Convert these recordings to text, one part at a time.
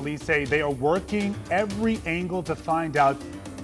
police say they are working every angle to find out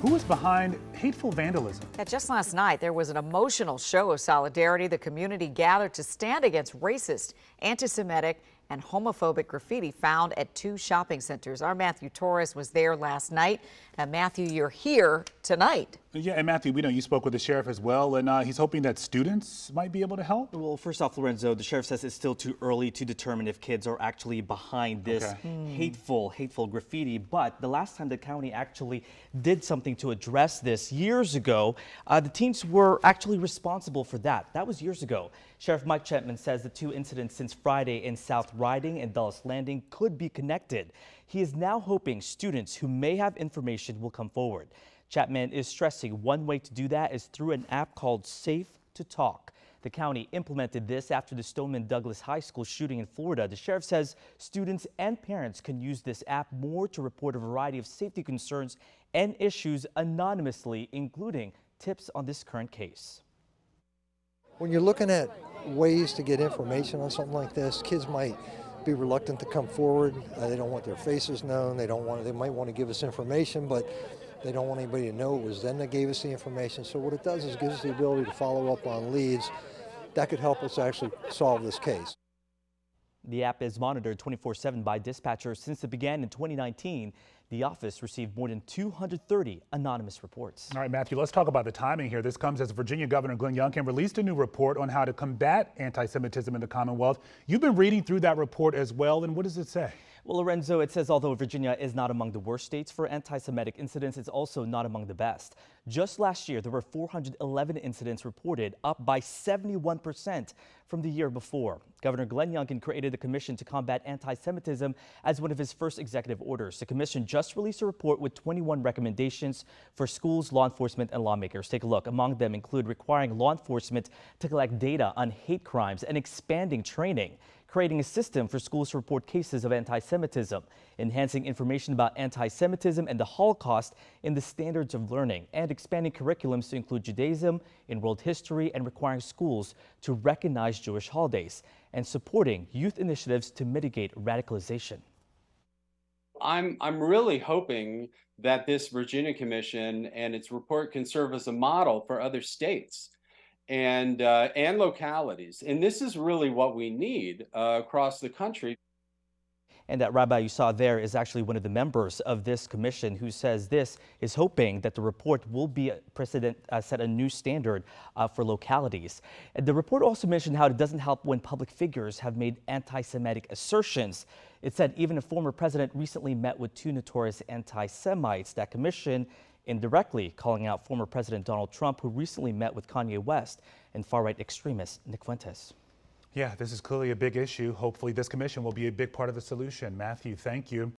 who is behind hateful vandalism. Yeah, just last night, there was an emotional show of solidarity. The community gathered to stand against racist, anti-Semitic, and homophobic graffiti found at two shopping centers. Our Matthew Torres was there last night. Matthew, you're here tonight. Yeah, and Matthew, we know you spoke with the sheriff as well, and he's hoping that students might be able to help. Well, first off, Lorenzo, the sheriff says it's still too early to determine if kids are actually behind this hateful graffiti. But the last time the county actually did something to address this years ago, the teens were actually responsible for that. That was years ago. Sheriff Mike Chapman says the two incidents since Friday in South Riding and Dulles Landing could be connected. He is now hoping students who may have information will come forward. Chapman is stressing one way to do that is through an app called Safe to Talk. The county implemented this after the Stoneman Douglas High School shooting in Florida. The sheriff says students and parents can use this app more to report a variety of safety concerns and issues anonymously, including tips on this current case. When you're looking at ways to get information on something like this, kids might be reluctant to come forward. They don't want their faces known. They might want to give us information, but they don't want anybody to know it was them that gave us the information. So what it does is gives us the ability to follow up on leads that could help us actually solve this case. The app is monitored 24/7 by dispatchers. Since it began in 2019, the office received more than 230 anonymous reports. All right, Matthew, let's talk about the timing here. This comes as Virginia Governor Glenn Youngkin released a new report on how to combat anti-Semitism in the Commonwealth. You've been reading through that report as well, and what does it say? Well, Lorenzo, it says although Virginia is not among the worst states for anti-Semitic incidents, it's also not among the best. Just last year, there were 411 incidents reported, up by 71% from the year before. Governor Glenn Youngkin created a commission to combat anti-Semitism as one of his first executive orders. The commission just released a report with 21 recommendations for schools, law enforcement, and lawmakers. Take a look. Among them include requiring law enforcement to collect data on hate crimes and expanding training, creating a system for schools to report cases of anti-Semitism, enhancing information about anti-Semitism and the Holocaust in the standards of learning, and expanding curriculums to include Judaism in world history and requiring schools to recognize Jewish holidays, and supporting youth initiatives to mitigate radicalization. I'm really hoping that this Virginia Commission and its report can serve as a model for other states and localities. And this is really what we need across the country. And that rabbi you saw there is actually one of the members of this commission who says this is hoping that the report will be a precedent, set a new standard for localities. And the report also mentioned how it doesn't help when public figures have made anti-Semitic assertions. It said even a former president recently met with two notorious anti-Semites. That commission indirectly calling out former President Donald Trump, who recently met with Kanye West and far-right extremist Nick Fuentes. Yeah, this is clearly a big issue. Hopefully this commission will be a big part of the solution. Matthew, thank you.